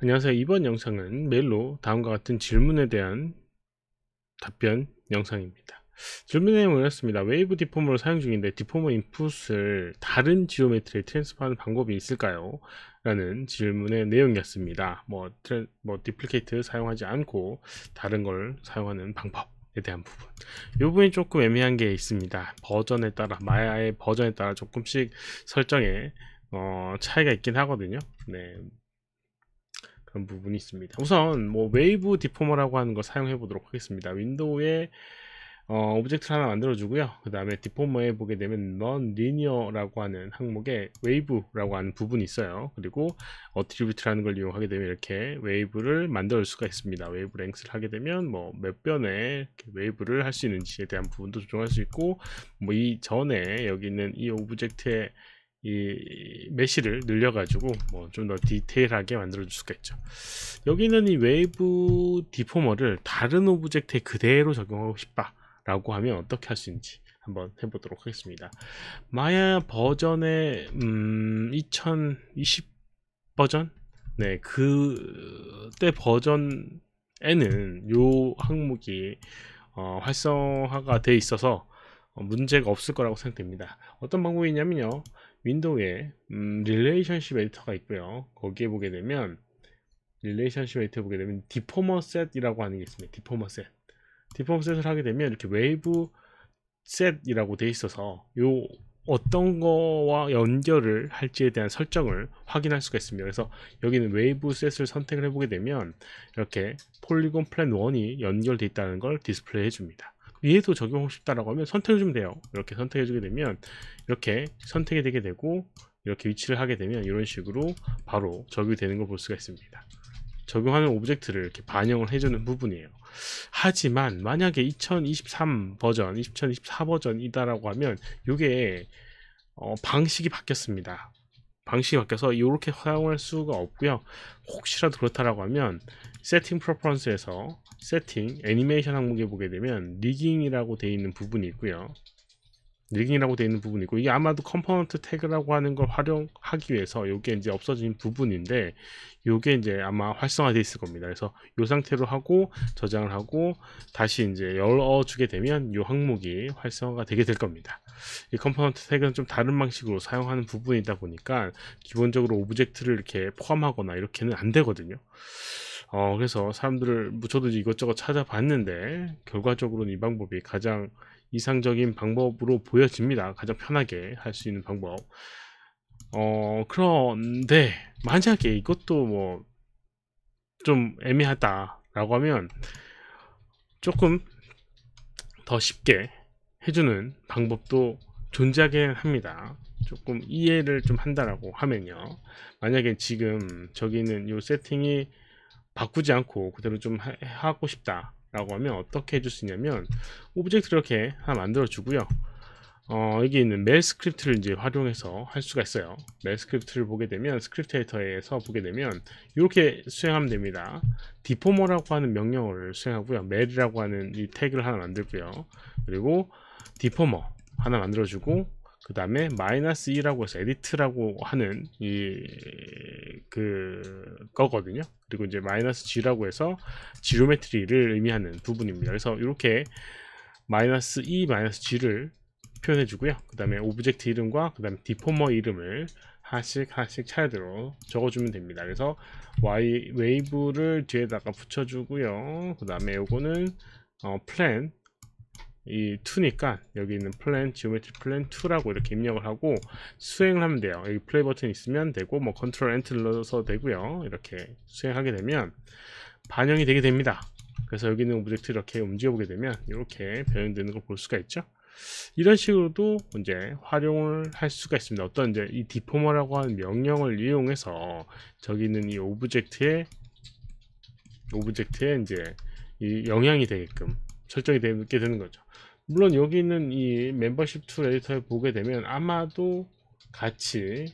안녕하세요. 이번 영상은 메일로 다음과 같은 질문에 대한 답변 영상입니다. 질문 내용은 이렇습니다. 웨이브 디포머를 사용 중인데 디포머 인풋을 다른 지오메트리에 트랜스퍼하는 방법이 있을까요? 라는 질문의 내용이었습니다. 디플리케이트 사용하지 않고 다른 걸 사용하는 방법에 대한 부분. 이 부분이 조금 애매한 게 있습니다. 버전에 따라, 마야의 버전에 따라 조금씩 설정에 차이가 있긴 하거든요. 네, 그런 부분이 있습니다. 우선 웨이브 디포머라고 하는 거 사용해 보도록 하겠습니다. 윈도우에 오브젝트를 하나 만들어 주고요. 그 다음에 디포머에 보게 되면 non linear라고 하는 항목에 wave라고 하는 부분이 있어요. 그리고 어트리뷰트라는 걸 이용하게 되면 이렇게 웨이브를 만들 수가 있습니다. 웨이브 랭스를 하게 되면 몇 변의 웨이브를 할 수 있는지에 대한 부분도 조정할 수 있고, 이 전에 여기 있는 이 오브젝트의 이 메시를 늘려가지고 좀 더 디테일하게 만들어 줄 수가 있죠. 여기는 이 웨이브 디포머를 다른 오브젝트에 그대로 적용하고 싶다 라고 하면 어떻게 할 수 있는지 한번 해보도록 하겠습니다. 마야 버전의 2020 버전, 네, 그때 버전에는 요 항목이 활성화가 돼 있어서 문제가 없을 거라고 생각됩니다. 어떤 방법이 있냐면요, 윈도우에 릴레이션십 에디터가 있고요. 거기에 보게 되면 릴레이션십 에디터 보게 되면 디포머 셋이라고 하는 게 있습니다. 디포머 셋을 하게 되면 이렇게 웨이브 셋이라고 돼 있어서 요 어떤 거와 연결을 할지에 대한 설정을 확인할 수가 있습니다. 그래서 여기는 웨이브 셋을 선택을 해보게 되면 이렇게 폴리곤 플랜 1이 연결되어 있다는 걸 디스플레이 해줍니다. 얘도 적용하고 싶다라고 하면 선택해주면 돼요. 이렇게 선택해주게 되면 이렇게 선택이 되게 되고, 이렇게 위치를 하게 되면 이런 식으로 바로 적용이 되는 걸 볼 수가 있습니다. 적용하는 오브젝트를 이렇게 반영을 해주는 부분이에요. 하지만 만약에 2023 버전, 2024 버전이다라고 하면 이게 방식이 바뀌었습니다. 방식이 바뀌어서 이렇게 사용할 수가 없고요. 혹시라도 그렇다라고 하면 세팅 프레퍼런스에서 세팅 애니메이션 항목에 보게 되면 리깅이라고 되어 있는 부분이 있고요. 리깅이라고 되어 있는 부분이고, 이게 아마도 컴포넌트 태그라고 하는 걸 활용하기 위해서 이게 이제 없어진 부분인데, 이게 이제 아마 활성화되어 있을 겁니다. 그래서 이 상태로 하고 저장을 하고 다시 이제 열어주게 되면 이 항목이 활성화가 되게 될 겁니다. 이 컴포넌트 태그는 좀 다른 방식으로 사용하는 부분이다 보니까 기본적으로 오브젝트를 이렇게 포함하거나 이렇게는 안 되거든요. 그래서 저도 이것저것 찾아봤는데 결과적으로는 이 방법이 가장 이상적인 방법으로 보여집니다. 가장 편하게 할 수 있는 방법. 그런데 만약에 이것도 좀 애매하다라고 하면 조금 더 쉽게 해주는 방법도 존재하긴 합니다. 조금 이해를 좀 한다라고 하면요, 만약에 지금 저기 있는 이 세팅이 바꾸지 않고 그대로 좀 하고 싶다 라고 하면 어떻게 해줄 수 있냐면, 오브젝트를 이렇게 하나 만들어 주고요. 여기 있는 메일 스크립트를 이제 활용해서 할 수가 있어요. 메일 스크립트를 보게 되면 스크립트 에디터에서 보게 되면 이렇게 수행하면 됩니다. 디포머라고 하는 명령어를 수행하고요. 메일이라고 하는 이 태그를 하나 만들고요. 그리고 디포머 하나 만들어주고, 그 다음에 -2라고 해서 에디트라고 하는 거거든요. 그리고 이제 -g라고 해서 지오메트리를 의미하는 부분입니다. 그래서 이렇게 -2, -g를 표현해 주고요. 그 다음에 오브젝트 이름과 그 다음에 디포머 이름을 하나씩 차례대로 적어주면 됩니다. 그래서 웨이브를 뒤에다가 붙여주고요. 그 다음에 요거는 플랜 이 2니까 여기 있는 플랜, 지오메트리 플랜 2라고 이렇게 입력을 하고 수행을 하면 돼요. 여기 플레이 버튼 있으면 되고, 컨트롤 엔터 눌러서 되고요. 이렇게 수행하게 되면 반영이 되게 됩니다. 그래서 여기 있는 오브젝트 이렇게 움직여 보게 되면 이렇게 변형되는 걸 볼 수가 있죠. 이런 식으로도 이제 활용을 할 수가 있습니다. 어떤 이제 이 디포머라고 하는 명령을 이용해서 저기 있는 이 오브젝트에 이제 이 영향이 되게끔 설정이 되게 되는 거죠. 물론 여기 있는 이 멤버십 툴 에디터에 보게 되면 아마도 같이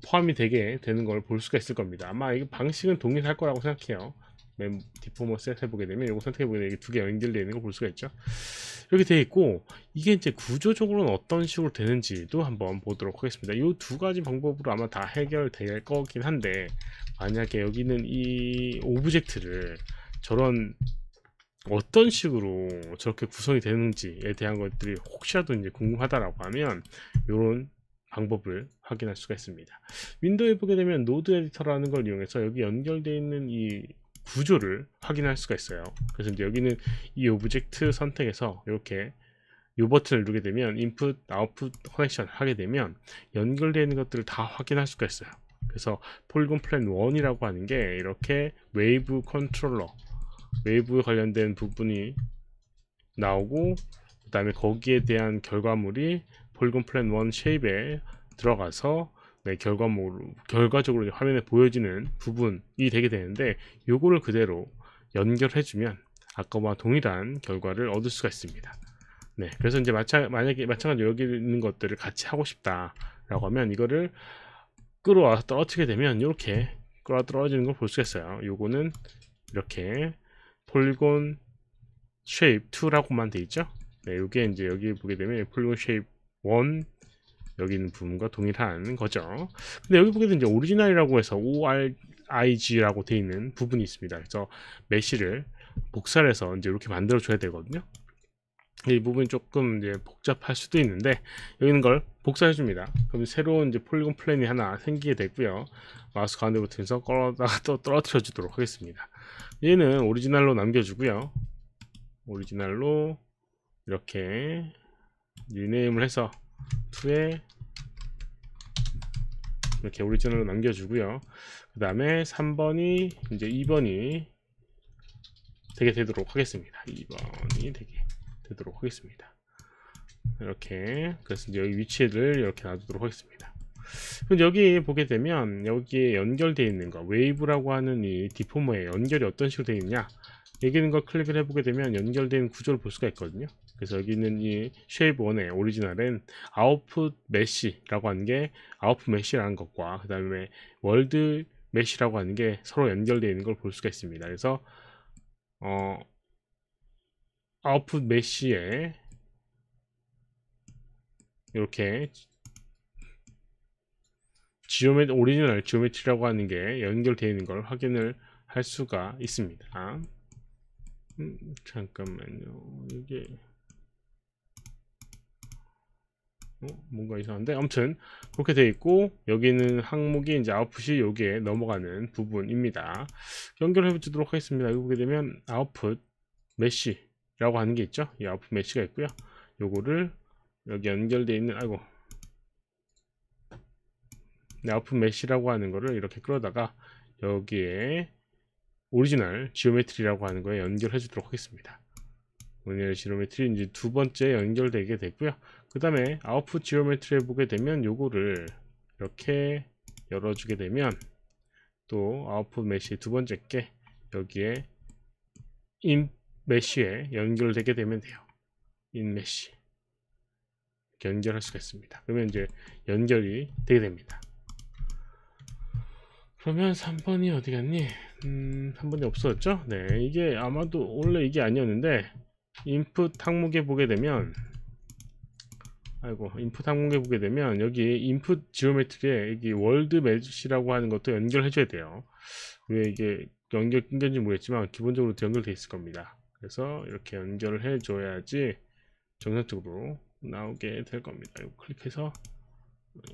포함이 되게 되는 걸 볼 수가 있을 겁니다. 아마 이 방식은 동일할 거라고 생각해요. 디포머 셋 해보게 되면 이거 선택해보게 되면 이게 두 개 연결되어 있는 걸 볼 수가 있죠. 이렇게 되어 있고, 이게 이제 구조적으로는 어떤 식으로 되는지도 한번 보도록 하겠습니다. 이 두 가지 방법으로 아마 다 해결될 거긴 한데, 만약에 여기는 이 오브젝트를 저런 어떤 식으로 저렇게 구성이 되는지에 대한 것들이 혹시라도 이제 궁금하다라고 하면 이런 방법을 확인할 수가 있습니다. 윈도우에 보게 되면 노드 에디터라는 걸 이용해서 여기 연결되어 있는 이 구조를 확인할 수가 있어요. 그래서 이제 여기는 이 오브젝트 선택해서 이렇게 이 버튼을 누르게 되면 인풋, 아웃풋 커넥션 하게 되면 연결되어 있는 것들을 다 확인할 수가 있어요. 그래서 폴리곤 플랜 1이라고 하는 게 이렇게 웨이브 컨트롤러, 웨이브에 관련된 부분이 나오고, 그 다음에 거기에 대한 결과물이 폴리곤 플랜 1 쉐입에 들어가서 결과적으로 화면에 보여지는 부분이 되게 되는데, 요거를 그대로 연결해주면 아까와 동일한 결과를 얻을 수가 있습니다. 네, 그래서 이제 만약에 마찬가지로 여기 있는 것들을 같이 하고 싶다라고 하면 이거를 끌어와서 떨어뜨리게 되면 이렇게 끌어 떨어지는 걸 볼 수가 있어요. 요거는 이렇게 폴리곤 쉐입 2라고만 돼 있죠. 네, 요게 이제 여기 보게 되면 폴리곤 쉐입 1 여기 있는 부분과 동일한 거죠. 근데 여기 보게 되면 이제 오리지널이라고 해서 ORIG라고 돼 있는 부분이 있습니다. 그래서 메시를 복사를 해서 이제 이렇게 만들어 줘야 되거든요. 이 부분이 조금 이제 복잡할 수도 있는데 여기 있는 걸 복사해 줍니다. 그럼 새로운 이제 폴리곤 플랜이 하나 생기게 되고요. 마우스 가운데 버튼에서 끌어다가 또 떨어뜨려 주도록 하겠습니다. 얘는 오리지널로 남겨주고요. 오리지널로 이렇게 리네임을 해서 2에 이렇게 오리지널로 남겨주고요. 그 다음에 3번이 이제 2번이 되게 되도록 하겠습니다. 2번이 되도록 하겠습니다. 이렇게, 그래서 이제 여기 위치를 이렇게 놔두도록 하겠습니다. 그럼 여기 보게 되면 여기에 연결되어 있는 거, 웨이브라고 하는 이 디포머에 연결이 어떤 식으로 되어 있냐, 여기 있는 거 클릭을 해보게 되면 연결된 구조를 볼 수가 있거든요. 그래서 여기 있는 이 쉐이브 1의 오리지널은 아웃풋 메시라고 하는 게 아웃풋 메시라는 것과 그 다음에 월드 메시라고 하는 게 서로 연결되어 있는 걸 볼 수가 있습니다. 그래서 아웃풋 메시에 이렇게 오리지널 지오메트리라고 하는 게 연결되어 있는 걸 확인을 할 수가 있습니다. 잠깐만요. 이게 뭔가 이상한데, 아무튼 그렇게 되어 있고, 여기는 항목이 이제 아웃풋이 여기에 넘어가는 부분입니다. 연결해 보도록 하겠습니다. 여기 보게 되면 아웃풋 메시라고 하는 게 있죠. 이 아웃풋 메시가 있고요. 요거를 여기 연결되어 있는 아웃풋 메시라고 하는 거를 이렇게 끌어다가 여기에 오리지널 지오메트리라고 하는 거에 연결해 주도록 하겠습니다. 오리지널 지오메트리 이제 두 번째 연결되게 되고요. 그 다음에 아웃풋 지오메트리에 보게 되면 요거를 이렇게 열어주게 되면 또 아웃풋 메시 두 번째 게 여기에 인 메시에 연결되게 되면 돼요. 인 메시 연결할 수가 있습니다. 그러면 이제 연결이 되게 됩니다. 그러면 3번이 어디 갔니? 3번이 없어졌죠? 네, 이게 아마도 원래 이게 아니었는데, 인풋 항목에 보게 되면 인풋 항목에 보게 되면 여기 인풋 지오메트리에 여기 월드 메시라고 하는 것도 연결해 줘야 돼요. 왜 이게 연결 끊겼는지 모르겠지만 기본적으로 연결돼 있을 겁니다. 그래서 이렇게 연결을 해 줘야지 정상적으로 나오게 될 겁니다. 이거 클릭해서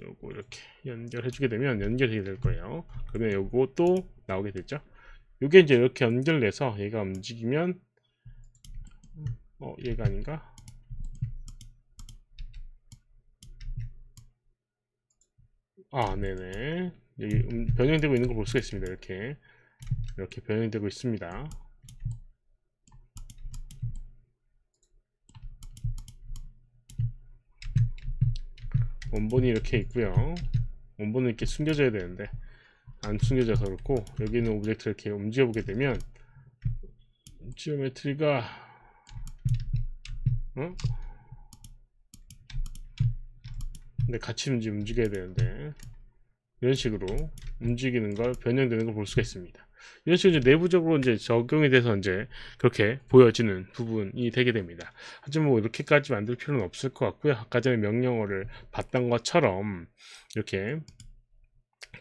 요거 이렇게 연결해 주게 되면 연결이 될 거예요. 그러면 요거 또 나오게 되죠. 요게 이제 이렇게 연결돼서 얘가 움직이면 얘가 아닌가? 네네. 여기 변형되고 있는 걸 볼 수가 있습니다. 이렇게 변형되고 있습니다. 원본이 이렇게 있고요. 원본은 이렇게 숨겨져야 되는데 안 숨겨져서 그렇고, 여기 있는 오브젝트를 이렇게 움직여 보게 되면 지오메트리가 근데 같이 움직여야 되는데 이런 식으로 움직이는 걸 변형되는 걸 볼 수가 있습니다. 이런 식으로 이제 내부적으로 이제 적용이 돼서 이제 그렇게 보여지는 부분이 되게 됩니다. 하지만 뭐 이렇게까지 만들 필요는 없을 것 같고요. 아까 전에 명령어를 봤던 것처럼 이렇게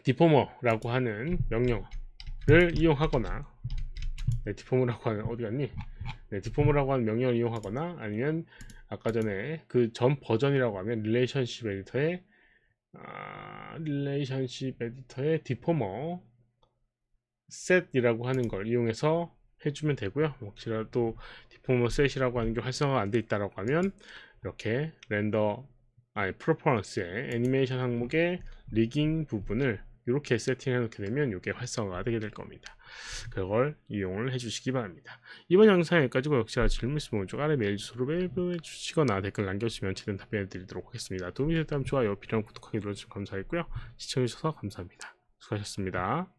디포머라고 하는 명령어를 이용하거나, 네, 디포머라고 하는, 어디 갔니? 네, 디포머라고 하는 명령을 이용하거나, 아니면 아까 전에 그 전 버전이라고 하면 릴레이션십 에디터의 디포머 set이라고 하는 걸 이용해서 해주면 되고요. 혹시라도 디포머 set이라고 하는 게 활성화가 안 돼 있다라고 하면 이렇게 프로퍼런스의 애니메이션 항목의 리깅 부분을 이렇게 세팅해 놓게 되면 이게 활성화가 되게 될 겁니다. 그걸 이용을 해 주시기 바랍니다. 이번 영상 여기까지고, 역시나 질문 있으면 오른쪽 아래 메일 주소로 메일 주시거나 댓글 남겨주시면 최대한 답변해 드리도록 하겠습니다. 도움이 됐다면 좋아요, 비랑 구독하기 눌러주시면 감사하겠고요. 시청해주셔서 감사합니다. 수고하셨습니다.